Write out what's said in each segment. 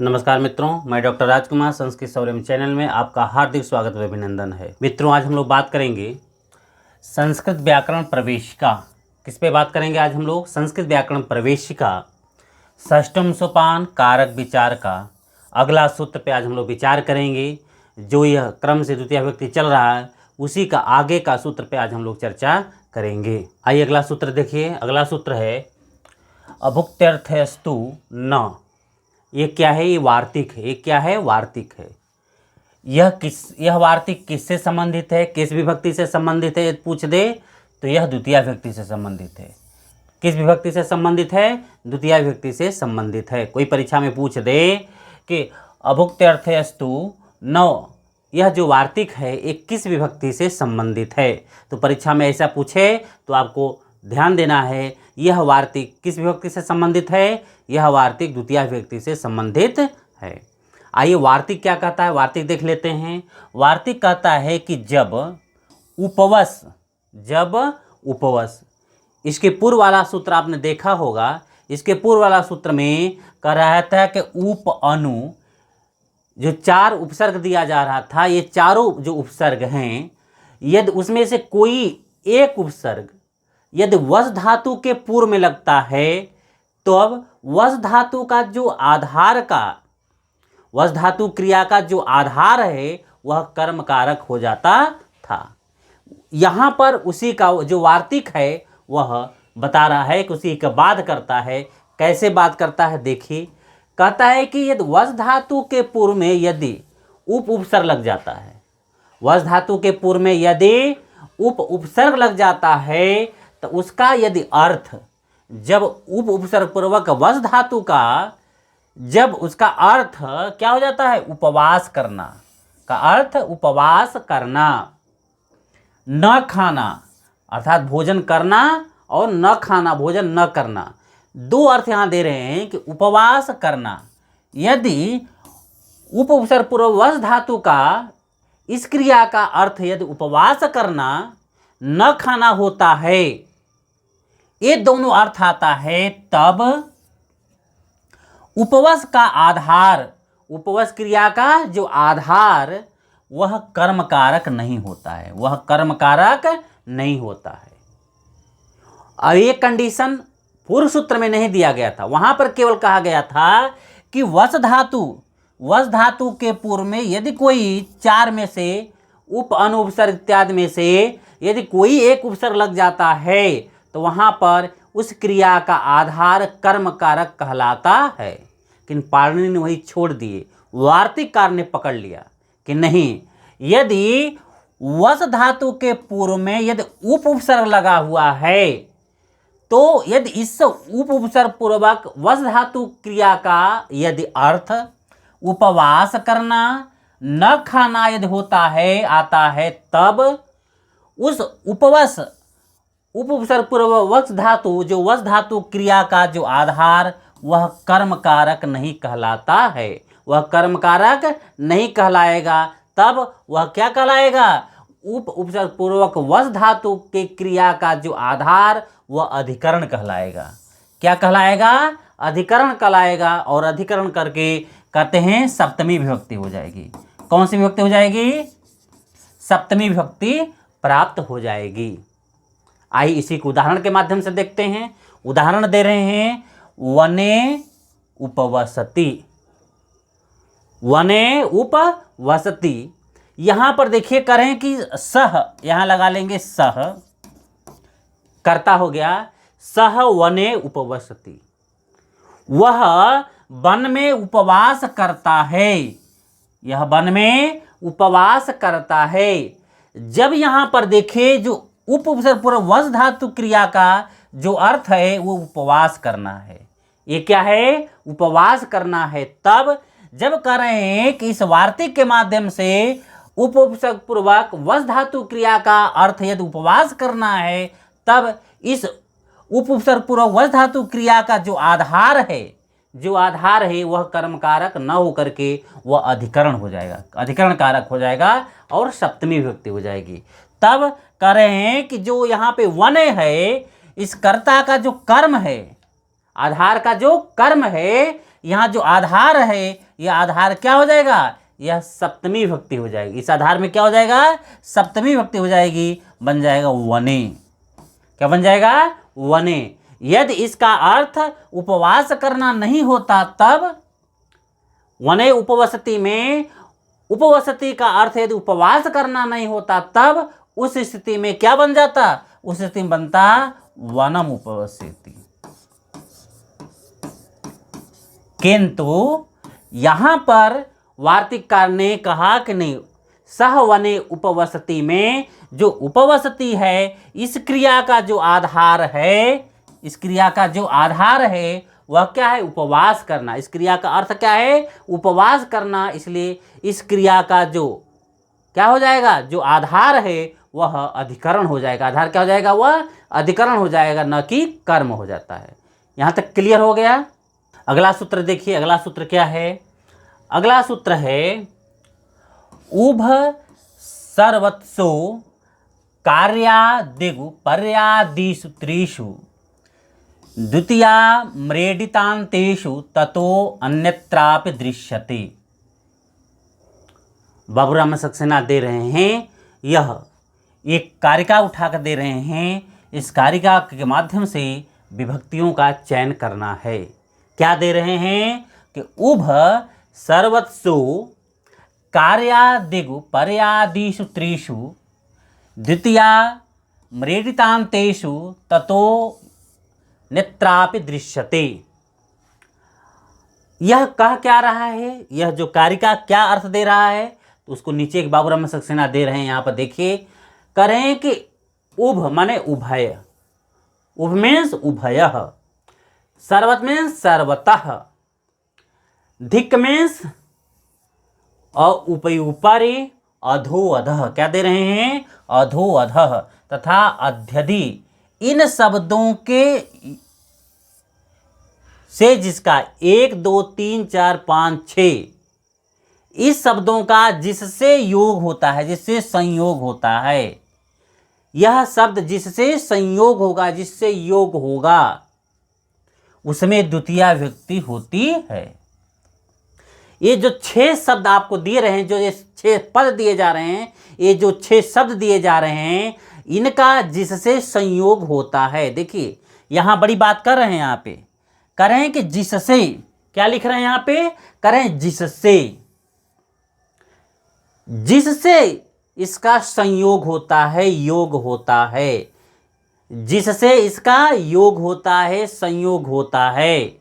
नमस्कार मित्रों, मैं डॉक्टर राजकुमार संस्कृत सौर्यम चैनल में आपका हार्दिक स्वागत व अभिनंदन है। मित्रों, आज हम लोग बात करेंगे संस्कृत व्याकरण प्रवेशिका। किस पे बात करेंगे आज हम लोग? संस्कृत व्याकरण प्रवेशिका षष्ठम सोपान कारक विचार का अगला सूत्र पे आज हम लोग विचार करेंगे। जो यह क्रम से द्वितीय विभक्ति चल रहा है उसी का आगे का सूत्र पे आज हम लोग चर्चा करेंगे। आइए अगला सूत्र देखिए। अगला सूत्र है अभुक्त्यर्थस्तु न। ये क्या है? ये वार्तिक है। ये क्या है? वार्तिक है। यह वार्तिक किससे संबंधित है? किस विभक्ति से संबंधित है? पूछ दे तो यह द्वितीय विभक्ति से संबंधित है। किस विभक्ति से संबंधित है? द्वितीय विभक्ति से संबंधित है। कोई परीक्षा में पूछ दे कि अभुक्त्यर्थस्तु न, यह जो वार्तिक है ये किस विभक्ति से संबंधित है, तो परीक्षा में ऐसा पूछे तो आपको ध्यान देना है यह वार्तिक किस विभक्ति से संबंधित है। यह वार्तिक द्वितीय विभक्ति से संबंधित है। आइए वार्तिक क्या कहता है, वार्तिक देख लेते हैं। वार्तिक कहता है कि जब उपवस, इसके पूर्व वाला सूत्र आपने देखा होगा। इसके पूर्व वाला सूत्र में कह रहा था कि उप अनु, जो चार उपसर्ग दिया जा रहा था, ये चारों जो उपसर्ग हैं यदि उसमें से कोई एक उपसर्ग यदि वस धातु के पूर्व में लगता है तो अब वस धातु का जो आधार का, वस धातु क्रिया का जो आधार है वह कर्म कारक हो जाता था। यहाँ पर उसी का जो वार्तिक है वह बता रहा है कि उसी का बात करता है। कैसे बात करता है देखिए। कहता है कि यदि वस धातु के पूर्व में यदि उपसर्ग लग जाता है, वस धातु के पूर्व में यदि उपसर्ग लग जाता है तो उसका यदि अर्थ जब उपसर्ग पूर्वक वस धातु का जब उसका अर्थ क्या हो जाता है? उपवास करना का अर्थ उपवास करना, न खाना अर्थात भोजन करना और न खाना भोजन न करना, दो अर्थ यहाँ दे रहे हैं कि उपवास करना। यदि उपसर्ग पूर्व वस धातु का इस क्रिया का अर्थ यदि उपवास करना न खाना होता है, ये दोनों अर्थ आता है, तब उपवस का आधार, उपवस क्रिया का जो आधार वह कर्म कारक नहीं होता है, वह कर्म कारक नहीं होता है। और ये कंडीशन पूर्व सूत्र में नहीं दिया गया था। वहां पर केवल कहा गया था कि वस धातु के पूर्व में यदि कोई चार में से उप अनुपसर्ग इत्यादि में से यदि कोई एक उपसर्ग लग जाता है तो वहाँ पर उस क्रिया का आधार कर्म कारक कहलाता है। लेकिन पाणिनि ने वही छोड़ दिए, वार्तिककार ने पकड़ लिया कि नहीं, यदि वस धातु के पूर्व में यदि उपसर्ग लगा हुआ है तो यदि इस उपसर्ग पूर्वक वस धातु क्रिया का यदि अर्थ उपवास करना न खाना यदि होता है आता है, तब उस उपसर्ग पूर्व वस धातु जो वस धातु क्रिया का जो आधार वह कर्म कारक नहीं कहलाता है, वह कर्म कारक नहीं कहलाएगा। तब वह क्या कहलाएगा? उपसर्ग पूर्वक वस धातु के क्रिया का जो आधार वह अधिकरण कहलाएगा। क्या कहलाएगा? अधिकरण कहलाएगा। और अधिकरण करके कहते हैं सप्तमी विभक्ति हो जाएगी। कौन सी विभक्ति हो जाएगी? सप्तमी विभक्ति प्राप्त हो जाएगी। आइए इसी को उदाहरण के माध्यम से देखते हैं। उदाहरण दे रहे हैं वने उपवसति, वने उपवसति। यहां पर देखिए करें कि सह, यहां लगा लेंगे सह, कर्ता हो गया। सह वने उपवसति, वह वन में उपवास करता है, यह वन में उपवास करता है। जब यहां पर देखिए जो उपसर्ग पूर्व वस धातु क्रिया का जो अर्थ है वो उपवास करना है। ये क्या है? उपवास करना है। तब जब कह रहे हैं कि इस वार्तिक के माध्यम से उपसर्ग पूर्वक वस धातु क्रिया का अर्थ यदि उपवास करना है, तब इस उपसर्ग पूर्वक वस धातु क्रिया का जो आधार है वह कर्म कारक न होकर के वह अधिकरण हो जाएगा, अधिकरण कारक हो जाएगा और सप्तमी विभक्ति हो जाएगी। तब कह रहे हैं कि जो यहाँ पे वने है, इस कर्ता का जो कर्म है, आधार का जो कर्म है, यहाँ जो आधार है ये आधार क्या हो जाएगा, यह सप्तमी विभक्ति हो जाएगी। इस आधार में क्या हो जाएगा, सप्तमी विभक्ति हो जाएगी, बन जाएगा वने। क्या बन जाएगा, वने। यदि इसका अर्थ उपवास करना नहीं होता तब, वने उपवसति में उपवसति का अर्थ यदि उपवास करना नहीं होता तब उस स्थिति में क्या बन जाता, उस स्थिति में बनता वनम उपवसति। किंतु यहां पर वार्तिककार ने कहा कि नहीं, सह वने उपवसति में जो उपवसति है, इस क्रिया का जो आधार है, इस क्रिया का जो आधार है वह क्या है, उपवास करना। इस क्रिया का अर्थ क्या है, उपवास करना। इसलिए इस क्रिया का जो क्या हो जाएगा, जो आधार है वह अधिकरण हो जाएगा। आधार क्या हो जाएगा, वह अधिकरण हो जाएगा, न कि कर्म हो जाता है। यहां तक क्लियर हो गया। अगला सूत्र देखिए, अगला सूत्र क्या है, अगला सूत्र है उभ सर्वत्सु कार्यादिगु पर्यादिषु त्रिषु द्वितीया म्रेडितान्तेषु ततो अन्यत्रापि दृश्यते। बाबूराम सक्सेना दे रहे हैं, यह एक कारिका उठाकर दे रहे हैं। इस कारिका के माध्यम से विभक्तियों का चयन करना है। क्या दे रहे हैं कि उभ सर्वत्सु कार्यादिगु पर्यादिषु त्रिषु द्वितीया म्रेडितान्तेषु ततो नेत्रापि दृश्यते। यह कह क्या रहा है, यह जो कारिका क्या अर्थ दे रहा है, तो उसको नीचे एक बाबूराम सक्सेना दे रहे हैं। यहाँ पर देखिए, करें कि उभ माने उभय, उभ मीन्स उभयः, सर्वत मीन्स सर्वतः, धिक् मीन्स उपरि अधो अधः। क्या दे रहे हैं, अधो अधः, तथा अध्यधि। इन शब्दों के से जिसका 1 2 3 4 5 6 इस शब्दों का जिससे योग होता है, जिससे संयोग होता है, यह शब्द जिससे संयोग होगा, जिससे योग होगा, उसमें द्वितीया विभक्ति होती है। ये जो 6 शब्द आपको दिए रहे हैं, जो ये 6 पद दिए जा रहे हैं, ये जो 6 शब्द दिए जा रहे हैं, इनका जिससे संयोग होता है। देखिए यहां बड़ी बात कर रहे हैं, यहाँ पे कर रहे हैं कि जिससे, क्या लिख रहे हैं यहाँ पे, कर रहे हैं जिससे, जिससे इसका संयोग होता है, योग होता है, जिससे इसका योग होता है, संयोग होता है,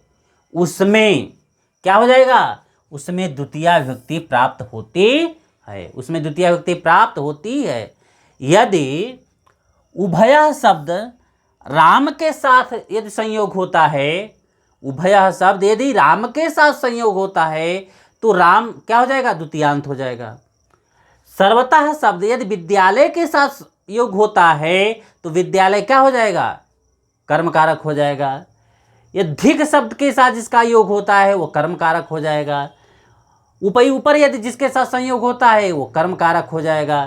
उसमें क्या हो जाएगा, उसमें द्वितीया विभक्ति प्राप्त होती है, उसमें द्वितीया विभक्ति प्राप्त होती है। यदि उभय शब्द राम के साथ यदि संयोग होता है, उभय शब्द यदि राम के साथ संयोग होता है तो राम क्या हो जाएगा, द्वितीयांत हो जाएगा। सर्वतः शब्द यदि विद्यालय के साथ योग होता है तो विद्यालय क्या हो जाएगा, कर्मकारक हो जाएगा। ये धिक शब्द के साथ जिसका योग होता है वो कर्मकारक हो जाएगा। उपई ऊपर यदि जिसके साथ संयोग होता है वो कर्मकारक हो जाएगा।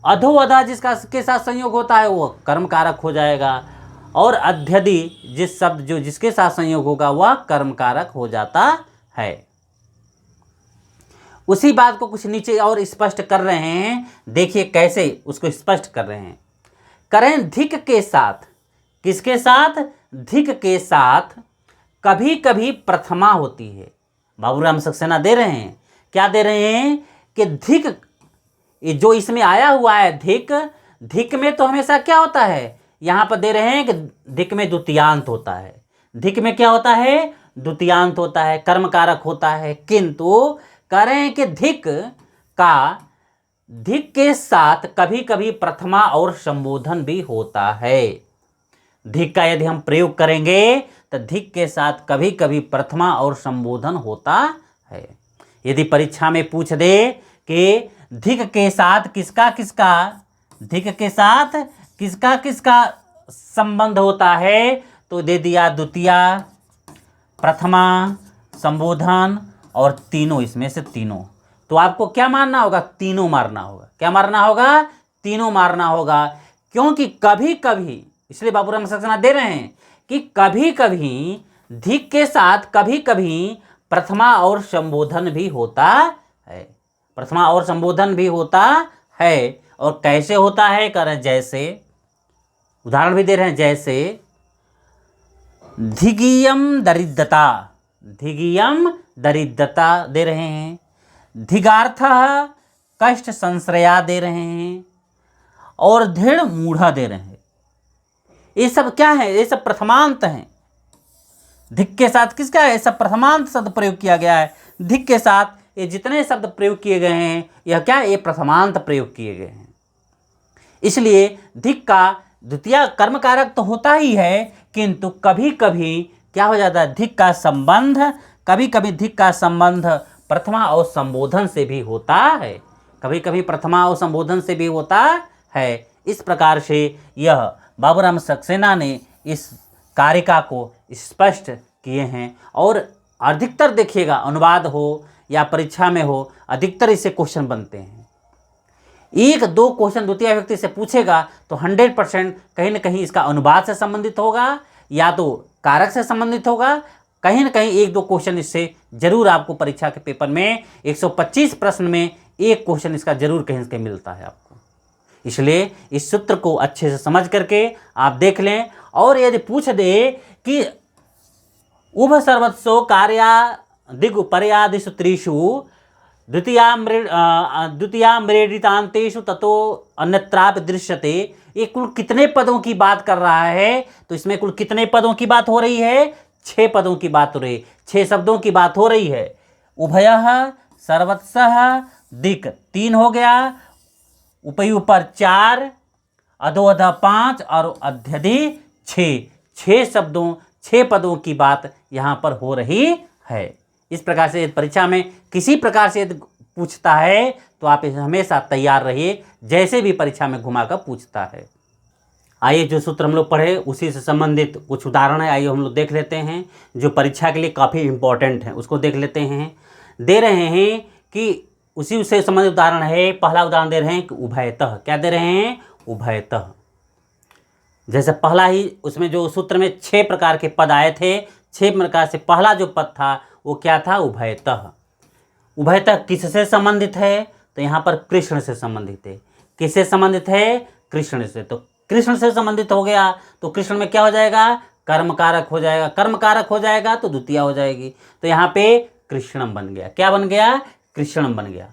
अधो अधा जिसका के साथ संयोग होता है वो कर्मकारक हो जाएगा। और अध्यधि जिस शब्द जो जिसके साथ संयोग होगा वह कर्मकारक हो जाता है। उसी बात को कुछ नीचे और स्पष्ट कर रहे हैं, देखिए कैसे उसको स्पष्ट कर रहे हैं। करें धिक के साथ, किसके साथ, धिक के साथ कभी कभी प्रथमा होती है। बाबूराम सक्सेना दे रहे हैं, क्या दे रहे हैं कि धिक, ये जो इसमें आया हुआ है धिक, धिक में तो हमेशा क्या होता है, यहाँ पर दे रहे हैं कि धिक में द्वितीयांत होता है। धिक में क्या होता है, द्वितीयांत होता है, कर्मकारक होता है। किंतु करें कि धिक का, धिक के साथ कभी कभी प्रथमा और संबोधन भी होता है। धिक का यदि हम प्रयोग करेंगे तो धिक के साथ कभी कभी प्रथमा और संबोधन होता है। यदि परीक्षा में पूछ दे कि धिक के साथ किसका किसका, धिक के साथ किसका किसका संबंध होता है तो दे दिया द्वितीया, प्रथमा, संबोधन और तीनों, इसमें से तीनों। तो आपको क्या मारना होगा, तीनों मारना होगा। क्या मारना होगा, तीनों मारना होगा। क्योंकि कभी कभी, इसलिए बाबूराम सक्सेना दे रहे हैं कि कभी कभी धिक के साथ कभी कभी प्रथमा और संबोधन भी होता है। प्रथमा और संबोधन भी होता है। और कैसे होता है, कह रहे हैं जैसे, उदाहरण भी दे रहे हैं, जैसे धिगियम दरिद्रता, धिगियम दरिद्रता दे रहे हैं, धिगार्थ कष्ट संश्रया दे रहे हैं, और दृढ़ मूढ़ा दे रहे हैं। ये सब क्या है, ये सब प्रथमांत हैं। धिक के साथ किसका है, सब प्रथमांत शब्द प्रयोग किया गया है। धिक के साथ ये जितने शब्द प्रयोग किए गए हैं, यह क्या, ये प्रथमांत प्रयोग किए गए हैं। इसलिए धिक का द्वितीय कर्म कारक तो होता ही है, किंतु कभी कभी क्या हो जाता है, धिक का संबंध, कभी कभी धिक का संबंध प्रथमा और संबोधन से भी होता है, कभी कभी प्रथमा और संबोधन से भी होता है। इस प्रकार से यह बाबूराम सक्सेना ने इस कारिका को स्पष्ट किए हैं। और अधिकतर देखिएगा, अनुवाद हो या परीक्षा में हो, अधिकतर इससे क्वेश्चन बनते हैं। एक दो क्वेश्चन द्वितीय व्यक्ति से पूछेगा तो 100% कहीं ना कहीं इसका अनुवाद से संबंधित होगा, या तो कारक से संबंधित होगा। कहीं ना कहीं एक दो क्वेश्चन इससे जरूर आपको परीक्षा के पेपर में 125 प्रश्न में एक क्वेश्चन इसका जरूर कहीं से कहीं मिलता है आपको। इसलिए इस सूत्र को अच्छे से समझ करके आप देख लें। और यदि पूछ दे कि उभ सर्वस्व कार्या दिग्पर्यादिषु त्रिषु द्वितीयामृतांतेषु ततो अन्यत्रापि दृश्यते, ये कुल कितने पदों की बात कर रहा है, तो इसमें कुल कितने पदों की बात हो रही है, 6 पदों की बात हो रही है, 6 शब्दों की बात हो रही है। उभयः, सर्वस्वः, दिक् 3 हो गया, उपयुपर 4, अधोअधः 5 और अध्यधि 6, 6 शब्दों 6 पदों की बात यहाँ पर हो रही है। इस प्रकार से परीक्षा में किसी प्रकार से पूछता है तो आप हमेशा तैयार रहिए, जैसे भी परीक्षा में घुमाकर पूछता है। आइए जो सूत्र हम लोग पढ़े उसी से संबंधित कुछ उदाहरण है, आइए हम लोग देख लेते हैं, जो परीक्षा के लिए काफ़ी इम्पोर्टेंट है, उसको देख लेते हैं। दे रहे हैं कि उसी से संबंधित उदाहरण है। पहला उदाहरण दे रहे हैं कि उभयतः, क्या दे रहे हैं, उभयतः। जैसे पहला ही उसमें जो सूत्र में 6 प्रकार के पद आए थे, 6 प्रकार से पहला जो पद था वो क्या था, उभयतः। उभयतः किससे संबंधित है, तो यहाँ पर कृष्ण से संबंधित है। किससे संबंधित है, कृष्ण से। तो कृष्ण से संबंधित हो गया तो कृष्ण में क्या हो जाएगा, कर्म कारक हो जाएगा। कर्म कारक हो जाएगा तो द्वितीया हो जाएगी। तो यहाँ पे कृष्णम बन गया। क्या बन गया, कृष्णम बन गया।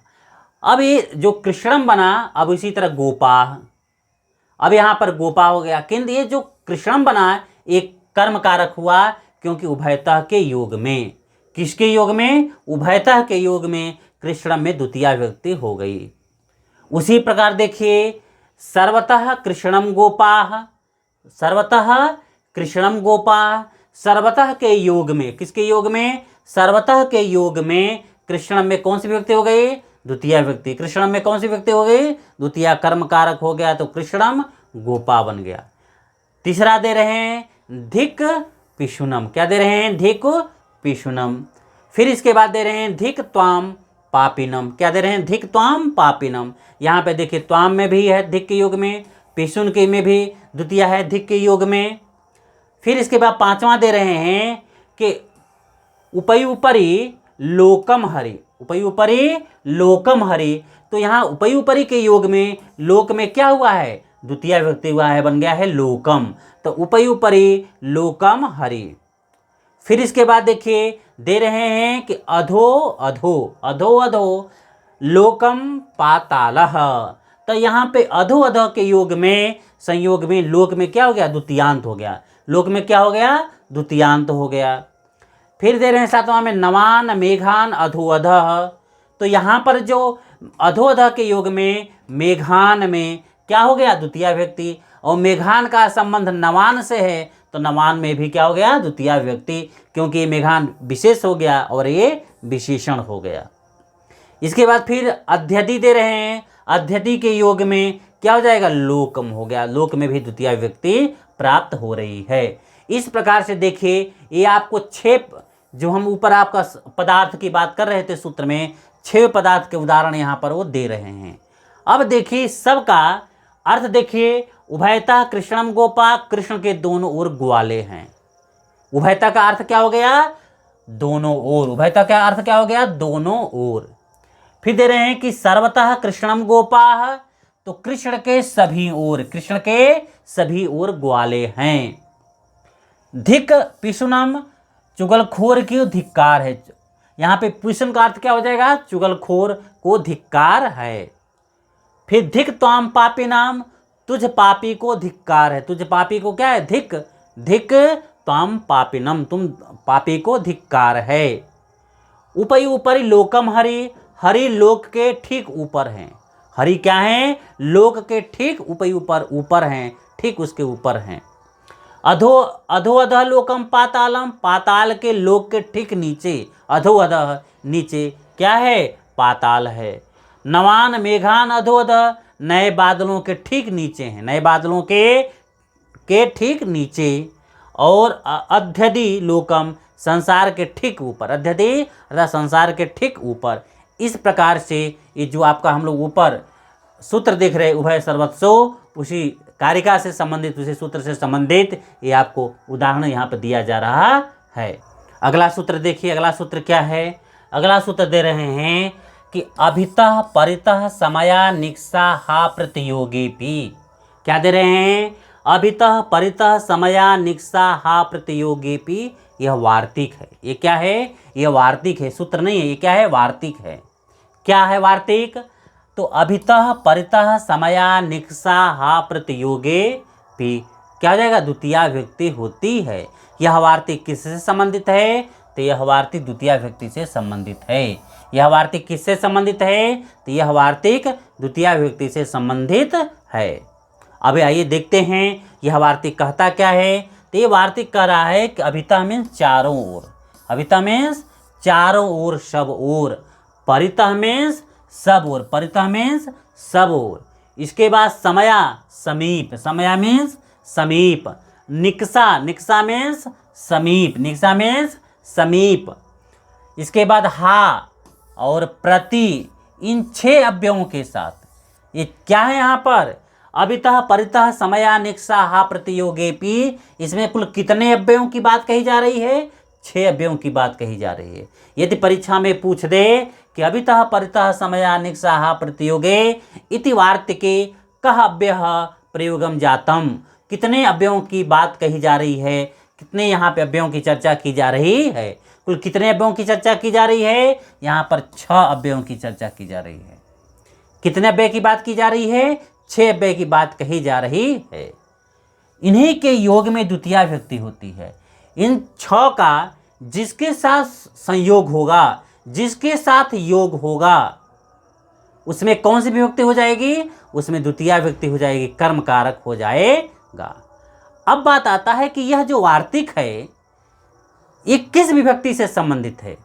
अब ये जो कृष्णम बना, अब इसी तरह गोपा, अब यहाँ पर गोपा हो गया। किंतु ये जो कृष्णम बना एक कर्म कारक हुआ, क्योंकि उभयतः के योग में, किसके योग में, उभयतः के योग में कृष्णम में द्वितीया विभक्ति हो गई। उसी प्रकार देखिए, सर्वतः कृष्णम गोपाः, सर्वतः कृष्णम गोपाः, सर्वतः के योग में, किसके योग में, सर्वतः के योग में कृष्णम में कौन सी विभक्ति हो गई, द्वितीया विभक्ति। कृष्णम में कौन सी विभक्ति हो गई, द्वितीया कर्म कारक हो गया, तो कृष्णम गोपा बन गया। तीसरा दे रहे हैं धिक पिशुनम, क्या दे रहे हैं, धिक पिशुनम। फिर इसके बाद दे रहे हैं धिक त्वाम पापिनम, क्या दे रहे हैं, धिक त्वाम पापिनम। यहाँ पे देखिए त्वाम में भी है धिक के योग में, पिशुन के में भी द्वितीया है धिक के योग में। फिर इसके बाद 5वां दे रहे हैं कि उपयुपरि लोकम हरि, उपयुपरि लोकम हरि। तो यहाँ उपयुपरि के योग में लोक में क्या हुआ है, द्वितीय विभक्ति हुआ है, बन गया है लोकम। तो उपयुपरि लोकम हरि। फिर इसके बाद देखिए दे रहे हैं कि अधो अधो, अधो अधो लोकम पातालः। तो यहाँ पे अधो अधो के योग में, संयोग में लोक में क्या हो गया, द्वितीयांत हो गया। लोक में क्या हो गया, द्वितीयांत हो गया। फिर दे रहे हैं 7वां में नवान मेघान अधोअधः। तो यहाँ पर जो अधोअधः के योग में मेघान में क्या हो गया, द्वितीया विभक्ति। और मेघान का संबंध नवान से है, तो नवान में भी क्या हो गया, द्वितीया विभक्ति, क्योंकि ये मेघान विशेष हो गया और ये विशेषण हो गया। इसके बाद फिर अध्यधि दे रहे हैं, अध्यधि के योग में क्या हो जाएगा, लोकम हो गया। लोक में भी द्वितीया विभक्ति प्राप्त हो रही है। इस प्रकार से देखिए ये आपको 6, जो हम ऊपर आपका पदार्थ की बात कर रहे थे सूत्र में, 6 पदार्थ के उदाहरण यहाँ पर वो दे रहे हैं। अब देखिए सबका अर्थ देखिए, उभयता कृष्णम गोपा, कृष्ण के दोनों ओर ग्वाले हैं। उभयता का अर्थ क्या हो गया, दोनों ओर। उभयता क्या अर्थ क्या हो गया? दोनों ओर। फिर दे रहे हैं कि सर्वतः कृष्णम गोपाः, तो कृष्ण के सभी ओर, कृष्ण के सभी ओर ग्वाले हैं। धिक पिशुनम, चुगलखोर की धिक्कार है। यहाँ पे पिशुन का अर्थ क्या हो जाएगा? चुगलखोर को धिक्कार है। फिर धिक त्वाम पापी नाम, तुझ पापी को धिक्कार है। तुझ पापी को क्या है? धिक। धिक त्वाम पापिनम, तुम पापी को धिक्कार है। उपरि उपरि लोकम हरि, हरि लोक के ठीक ऊपर हैं। हरि क्या है? लोक के ठीक उपरि ऊपर, ऊपर हैं, ठीक उसके ऊपर हैं। अधो अधो अधः लोकम पातालम, पाताल के लोक के ठीक नीचे, अधो अधः नीचे क्या है? पाताल है। नवान मेघान अधो अधः, नए बादलों के ठीक नीचे हैं, नए बादलों के ठीक नीचे। और अध्यधि लोकम, संसार के ठीक ऊपर, अध्यधि अर्थात संसार के ठीक ऊपर। इस प्रकार से ये जो आपका हम लोग ऊपर सूत्र देख रहे उभय सर्वस्व, उसी कारिका से संबंधित, उसी सूत्र से संबंधित ये आपको उदाहरण यहाँ पर दिया जा रहा है। अगला सूत्र देखिए, अगला सूत्र क्या है? अगला सूत्र दे रहे हैं कि अभितः परितः समया निक्सा प्रतियोगीपि। क्या दे रहे हैं? अभितः परितः समया निक्सा प्रतियोगीपि। यह वार्तिक है। ये क्या है? यह वार्तिक है, सूत्र नहीं है, ये क्या है? वार्तिक है। क्या है वार्तिक? तो अभितः परितः समया निक्सा प्रतियोगे पी, क्या हो जाएगा? द्वितीया विभक्ति होती है। यह वार्तिक किससे संबंधित है? तो यह वार्तिक द्वितीया विभक्ति से संबंधित है। यह वार्तिक किससे संबंधित है? तो यह वार्तिक द्वितीया विभक्ति से संबंधित है। अब आइए देखते हैं यह वार्तिक कहता क्या है। तो ये वार्तिक कह रहा है कि अभितः मीन्स चारों ओर, अभितः मीन्स चारों ओर, सब ओर। परितः मीन्स सब ओर, परितः मीन्स सब ओर। इसके बाद समया, समीप, समया मीन्स समीप। निक्सा, निक्सा मीन्स समीप, निक्सा मीन्स समीप। इसके बाद हा और प्रति, इन 6 अव्ययों के साथ। ये क्या है यहाँ पर? अभितः परितः समया निक्सा हा प्रतियोगेपि। इसमें कुल कितने अव्ययों की बात कही जा रही है? 6 अव्ययों की बात कही जा रही है। यदि परीक्षा में पूछ दे कि अभितः परितः समया निक्सा हा प्रतियोगे इति वार्तिके कः अव्ययः प्रयोगम जातम, कितने अव्ययों की बात कही जा रही है? कितने यहाँ पे अव्ययों की चर्चा की जा रही है? कुल कितने अव्ययों की चर्चा की जा रही है? यहाँ पर 6 अव्ययों की चर्चा की जा रही है। कितने अव्यय की बात की जा रही है? 6 अव्यय की बात कही जा रही है। इन्हीं के योग में द्वितीया विभक्ति होती है। इन 6 का जिसके साथ संयोग होगा, जिसके साथ योग होगा, उसमें कौन सी विभक्ति हो जाएगी? उसमें द्वितीया विभक्ति हो जाएगी, कर्म कारक हो जाएगा। अब बात आता है कि यह जो वार्तिक है ये किस विभक्ति से संबंधित है?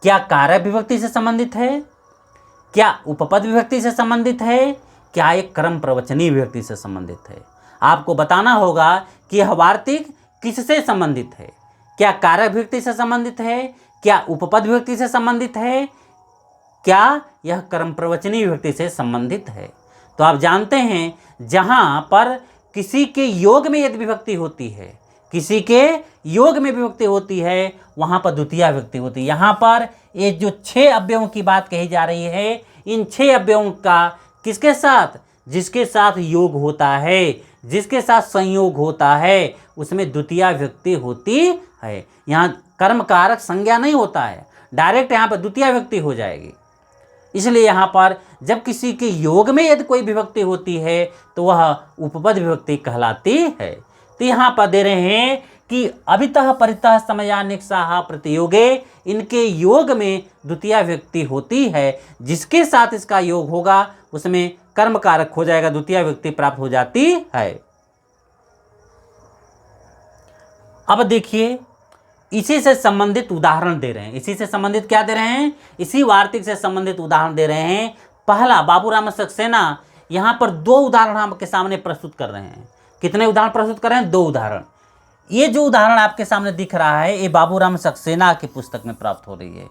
क्या कारक विभक्ति से संबंधित है? क्या उपपद विभक्ति से संबंधित है? क्या एक क्रम प्रवचनी विभक्ति से संबंधित है? आपको बताना होगा कि यह वार्तिक किससे संबंधित है। क्या कारक विभक्ति से संबंधित है? क्या उपपद विभक्ति से संबंधित है? क्या यह क्रम प्रवचनी विभक्ति से संबंधित है? तो आप जानते हैं जहां पर किसी के योग में यदि विभक्ति होती है, किसी के योग में विभक्ति होती है, वहां पर द्वितीया विभक्ति होती है। यहाँ पर ये जो 6 अव्ययों की बात कही जा रही है, इन 6 अव्ययों का किसके साथ? जिसके साथ योग होता है, जिसके साथ संयोग होता है, उसमें द्वितीया विभक्ति होती है। यहाँ कर्म कारक संज्ञा नहीं होता है, डायरेक्ट यहाँ पर द्वितीया विभक्ति हो जाएगी। इसलिए यहाँ पर जब किसी के योग में यदि कोई विभक्ति होती है तो वह उपपद विभक्ति कहलाती है। तो यहाँ पर दे रहे हैं कि अभितः परितः समया निक्सा प्रतियोगे, इनके योग में द्वितीया विभक्ति होती है। जिसके साथ इसका योग होगा उसमें कर्म कारक हो जाएगा, द्वितीया विभक्ति प्राप्त हो जाती है। अब देखिए इसी से संबंधित उदाहरण दे रहे हैं। इसी से संबंधित क्या दे रहे हैं? इसी वार्तिक से संबंधित उदाहरण दे रहे हैं। पहला बाबूराम सक्सेना, यहाँ पर 2 उदाहरण आपके सामने प्रस्तुत कर रहे हैं। कितने उदाहरण प्रस्तुत कर रहे हैं? 2 उदाहरण। ये जो उदाहरण आपके सामने दिख रहा है ये बाबूराम सक्सेना की पुस्तक में प्राप्त हो रही है।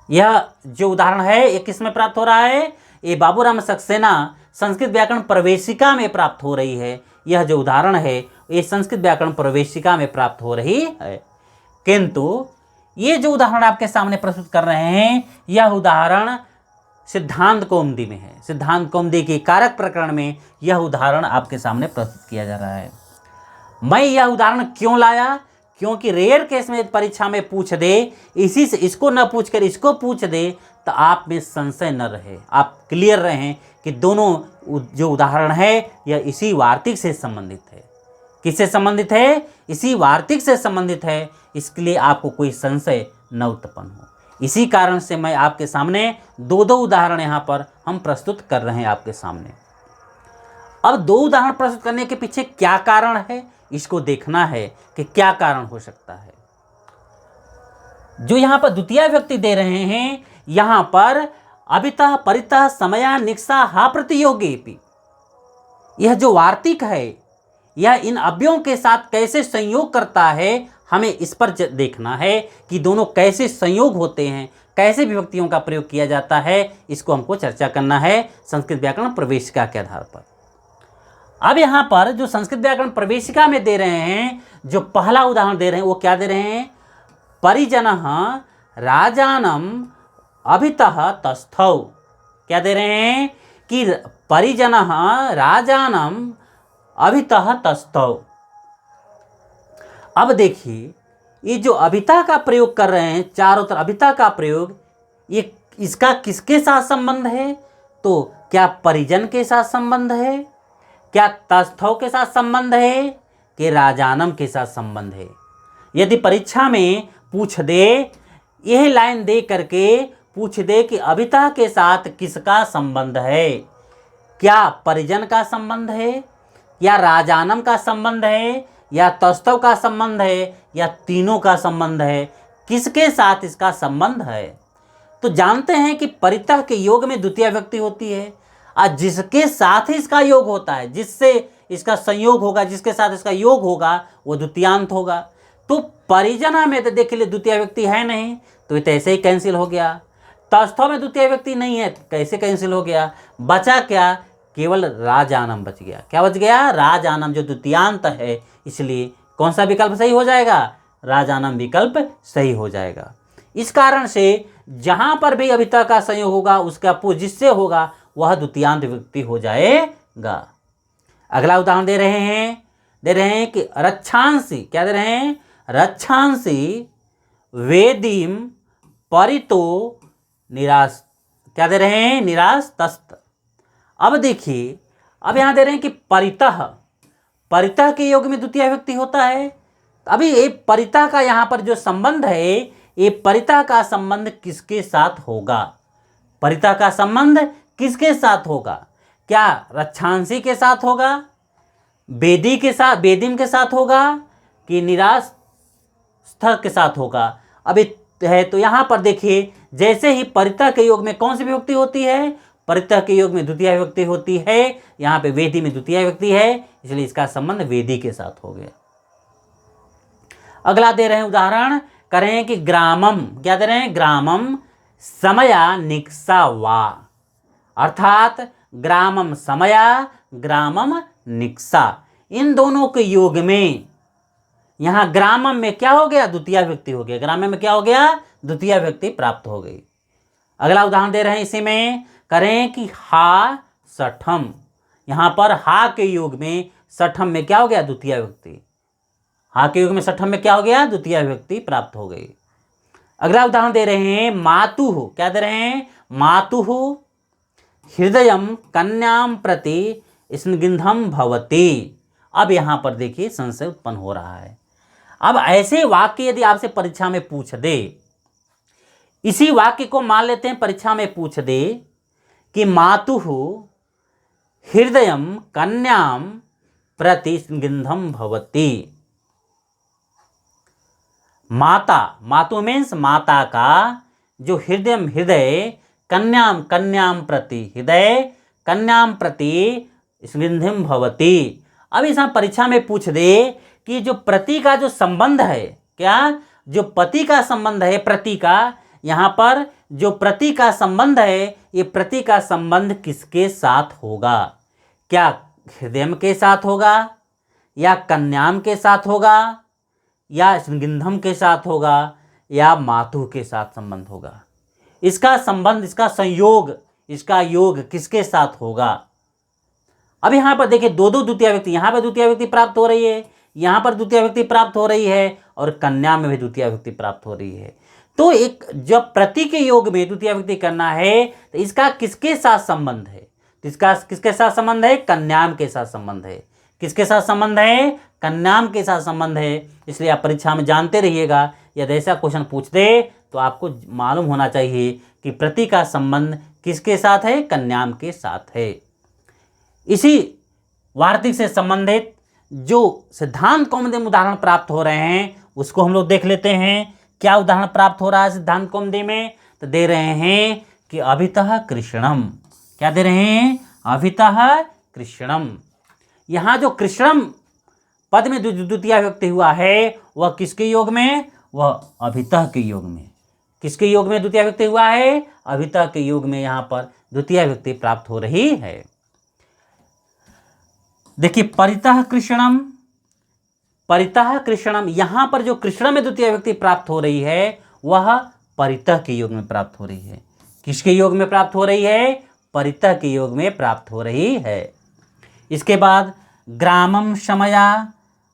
यह जो उदाहरण है ये किस में प्राप्त हो रहा है? ये बाबूराम सक्सेना संस्कृत व्याकरण प्रवेशिका में प्राप्त हो रही है। यह जो उदाहरण है ये संस्कृत व्याकरण प्रवेशिका में प्राप्त हो रही है। किंतु ये जो उदाहरण आपके सामने प्रस्तुत कर रहे हैं, यह उदाहरण सिद्धांत कौमुदी में है। सिद्धांत कौमुदी के कारक प्रकरण में यह उदाहरण आपके सामने प्रस्तुत किया जा रहा है। मैं यह उदाहरण क्यों लाया? क्योंकि रेयर केस में परीक्षा में पूछ दे, इसी से इसको न पूछ कर इसको पूछ दे, तो आप में संशय न रहे, आप क्लियर रहें कि दोनों जो उदाहरण है यह इसी वार्तिक से संबंधित है। किससे संबंधित है? इसी वार्तिक से संबंधित है। इसके लिए आपको कोई संशय न उत्पन्न हो। इसी कारण से मैं आपके सामने दो उदाहरण यहाँ पर हम प्रस्तुत कर रहे हैं आपके सामने। अब दो उदाहरण प्रस्तुत करने के पीछे क्या कारण है, इसको देखना है कि क्या कारण हो सकता है। जो यहाँ पर द्वितीय व्यक्ति दे रहे हैं, यहाँ पर अभितः परितः समया निक्सा हा प्रतियोगी, यह जो वार्तिक है यह इन अव्ययों के साथ कैसे संयोग करता है, हमें इस पर देखना है कि दोनों कैसे संयोग होते हैं, कैसे विभक्तियों का प्रयोग किया जाता है, इसको हमको चर्चा करना है संस्कृत व्याकरण प्रवेशिका के आधार पर। अब यहाँ पर जो संस्कृत व्याकरण प्रवेशिका में दे रहे हैं, जो पहला उदाहरण दे रहे हैं वो क्या दे रहे हैं? परिजनः राजानम अभितः तस्थौ। क्या दे रहे हैं कि परिजनः राजानम अभितः तस्थौ। अब देखिए, ये जो अभिता का प्रयोग कर रहे हैं, चारों तरफ अभिता का प्रयोग, ये इसका किसके साथ संबंध है? तो क्या परिजन के साथ संबंध है, क्या तस्थौ के साथ संबंध है, कि राजानम के साथ संबंध है? यदि परीक्षा में पूछ दे, यह लाइन दे करके पूछ दे कि अभिता के साथ किसका संबंध है, क्या परिजन का संबंध है, या राजानम का संबंध है, या तस्थौ का संबंध है, या तीनों का संबंध है, किसके साथ इसका संबंध है? तो जानते हैं कि परितः के योग में द्वितीय व्यक्ति होती है, और जिसके साथ ही इसका योग होता है, जिससे इसका संयोग होगा, जिसके साथ इसका योग होगा, वो द्वितीयांत होगा। तो परिजना में तो देखिए द्वितीय व्यक्ति है नहीं, तो ये तो ऐसे ही कैंसिल हो गया। तस्थौ में द्वितीय व्यक्ति नहीं है, कैसे कैंसिल हो गया? बचा क्या? केवल राजानम बच गया। क्या बच गया? राजानम, जो द्वितीयांत है। इसलिए कौन सा विकल्प सही हो जाएगा? राजानम विकल्प सही हो जाएगा। इस कारण से जहां पर भी अभिता का संयोग होगा, उसका पूर्व जिससे होगा वह द्वितीयांत व्यक्ति हो जाएगा। अगला उदाहरण दे रहे हैं कि रक्षांसी, क्या दे रहे हैं? रक्षांसी वेदीम परितो निराश, क्या दे रहे हैं? निराश तस्त। अब देखिए, अब यहां दे रहे हैं कि परितः, परितः के योग में द्वितीय व्यक्ति होता है। अभी ये परितः का यहाँ पर जो संबंध है, ये परितः का संबंध किसके साथ होगा? परितः का संबंध किसके साथ होगा? क्या रक्षांसी के साथ होगा, वेदी के साथ, वेदिम के साथ होगा, कि निराश स्थल के साथ होगा? अभी है तो यहाँ पर देखिए, जैसे ही परितः के योग में कौन सी विभक्ति होती है? परितः के योग में द्वितीय विभक्ति होती है। यहाँ पे वेदी में द्वितीय विभक्ति है, इसलिए इसका संबंध वेदी के साथ हो गया। अगला दे रहे हैं उदाहरण, करें कि ग्रामम, क्या दे रहे हैं? ग्रामम समया निक्सा वा, अर्थात ग्रामम समया, ग्रामम निक्सा, इन दोनों के योग में यहाँ ग्रामम में क्या हो गया? द्वितीय व्यक्ति हो गया। ग्रामम में क्या हो गया? द्वितीय व्यक्ति प्राप्त हो गई। अगला उदाहरण दे रहे हैं इसी में, करें कि हा सठम, यहाँ पर हा के योग में सठम में क्या हो गया? द्वितीय व्यक्ति। हा के योग में सठम में क्या हो गया? द्वितीय व्यक्ति प्राप्त हो गई। अगला उदाहरण दे रहे हैं मातुः, क्या दे रहे हैं? मातुः हृदयम कन्याम प्रति स्निग्धम भवति। अब यहाँ पर देखिए संशय उत्पन्न हो रहा है। अब ऐसे वाक्य यदि आपसे परीक्षा में पूछ दे, इसी वाक्य को मान लेते हैं परीक्षा में पूछ दे कि मातुः हृदयम कन्याम प्रति स्निग्धम भवति। माता, मातु मीन्स माता का जो हृदयम, हृदय, कन्याम, कन्याम प्रति, हृदय कन्याम प्रति स्निग्धम भवति। अब इस परीक्षा में पूछ दे कि जो प्रति का जो संबंध है, क्या जो पति का संबंध है, प्रति का, यहाँ पर जो प्रति का संबंध है, ये प्रति का संबंध किसके साथ होगा? क्या हृदय के साथ होगा, या कन्याम के साथ होगा, या स्निग्धम के साथ होगा, या मातु के साथ संबंध होगा। इसका संबंध, इसका संयोग, इसका योग किसके साथ होगा। अब यहाँ पर देखिए दो द्वितीय व्यक्ति, यहाँ पर द्वितीय व्यक्ति प्राप्त हो रही है, यहाँ पर द्वितीय व्यक्ति प्राप्त हो रही है और कन्या में भी द्वितीय व्यक्ति प्राप्त हो रही है। तो एक जब प्रति के योग में द्वितीय व्यक्ति करना है तो इसका किसके साथ संबंध है, तो इसका किसके साथ संबंध है, कन्याम के साथ संबंध है। किसके साथ संबंध है, कन्याम के साथ संबंध है। इसलिए आप परीक्षा में जानते रहिएगा, यदि ऐसा क्वेश्चन पूछ दे तो आपको मालूम होना चाहिए कि प्रति का संबंध किसके साथ है, कन्याम के साथ है। इसी वार्तिक से संबंधित जो सिद्धांत कौमुदी में उदाहरण प्राप्त हो रहे हैं उसको हम लोग देख लेते हैं। क्या उदाहरण प्राप्त हो रहा है सिद्धांत कौमुदी में, तो दे रहे हैं कि अभितः कृष्णम। क्या दे रहे हैं, अभितः कृष्णम। यहाँ जो कृष्णम पद में द्वितीय व्यक्ति हुआ है वह किसके योग में, वह अभितः के योग में। किसके योग में द्वितीय व्यक्ति हुआ है, अभितः के योग में यहाँ पर द्वितीय व्यक्ति प्राप्त हो रही है। देखिए परितः कृष्णम, परितः कृष्णम, यहाँ पर जो कृष्ण में द्वितीय व्यक्ति प्राप्त हो रही है वह परितः के योग में प्राप्त हो रही है। किसके योग में प्राप्त हो रही है, परितः के योग में प्राप्त हो रही है। इसके बाद ग्रामम शमया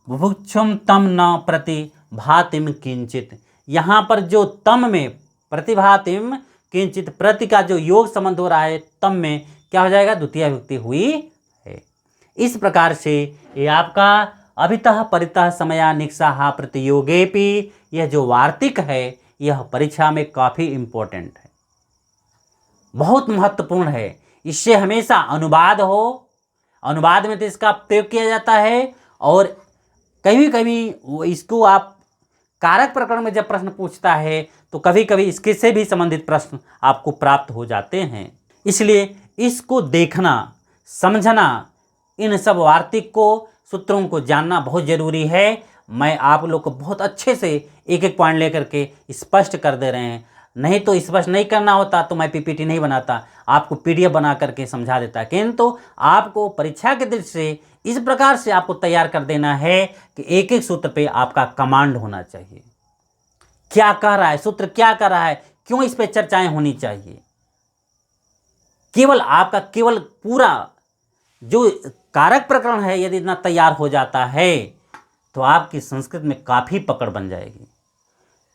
बुभुक्षुम तम न प्रति भातिम किंचित, यहाँ पर जो तम में प्रतिभातिम किंचित प्रति का जो योग संबंध हो रहा है, तम में क्या हो जाएगा, द्वितीय व्यक्ति हुई है। इस प्रकार से ये आपका अभितः परितः समया निक्साहा प्रतियोगेपि, यह जो वार्तिक है यह परीक्षा में काफ़ी इम्पोर्टेंट है, बहुत महत्वपूर्ण है। इससे हमेशा अनुवाद हो, अनुवाद में तो इसका प्रयोग किया जाता है और कभी कभी इसको आप कारक प्रकरण में जब प्रश्न पूछता है तो कभी कभी इसके से भी संबंधित प्रश्न आपको प्राप्त हो जाते हैं। इसलिए इसको देखना, समझना, इन सब वार्तिक को, सूत्रों को जानना बहुत ज़रूरी है। मैं आप लोग को बहुत अच्छे से एक एक पॉइंट लेकर के स्पष्ट कर दे रहे हैं। नहीं तो स्पष्ट नहीं करना होता तो मैं पीपीटी नहीं बनाता, आपको पीडीएफ बना करके समझा देता। किंतु आपको परीक्षा के दृष्टि से इस प्रकार से आपको तैयार कर देना है कि एक एक सूत्र पे आपका कमांड होना चाहिए। क्या कह रहा है सूत्र, क्या कर रहा है, क्यों इस पे चर्चाएं होनी चाहिए। केवल आपका केवल पूरा जो कारक प्रकरण है यदि इतना तैयार हो जाता है तो आपकी संस्कृत में काफ़ी पकड़ बन जाएगी।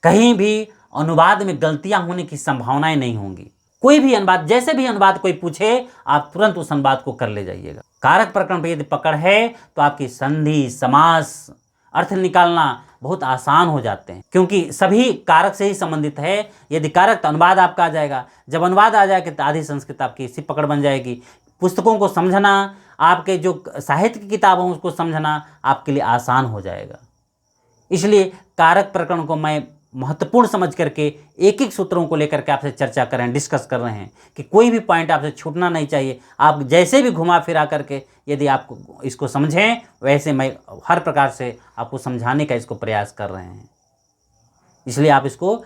कहीं भी अनुवाद में गलतियां होने की संभावनाएं नहीं होंगी। कोई भी अनुवाद, जैसे भी अनुवाद कोई पूछे आप तुरंत उस अनुवाद को कर ले जाइएगा। कारक प्रकरण पर यदि पकड़ है तो आपकी संधि, समास, अर्थ निकालना बहुत आसान हो जाते हैं, क्योंकि सभी कारक से ही संबंधित है। यदि कारक तो अनुवाद आपका आ जाएगा, जब अनुवाद आ जाएगा तो आधी संस्कृत आपकी इसी पकड़ बन जाएगी। पुस्तकों को समझना, आपके जो साहित्य की किताब हो उसको समझना आपके लिए आसान हो जाएगा। इसलिए कारक प्रकरण को मैं महत्वपूर्ण समझ करके एक एक सूत्रों को लेकर के आपसे चर्चा कर रहे हैं, डिस्कस कर रहे हैं कि कोई भी पॉइंट आपसे छूटना नहीं चाहिए। आप जैसे भी घुमा फिरा करके यदि आप इसको समझें, वैसे मैं हर प्रकार से आपको समझाने का इसको प्रयास कर रहे हैं। इसलिए आप इसको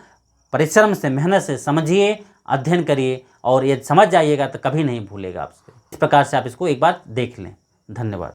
परिश्रम से, मेहनत से समझिए, अध्ययन करिए और यदि समझ जाइएगा तो कभी नहीं भूलेगा आपसे। इस प्रकार से आप इसको एक बार देख लें। धन्यवाद।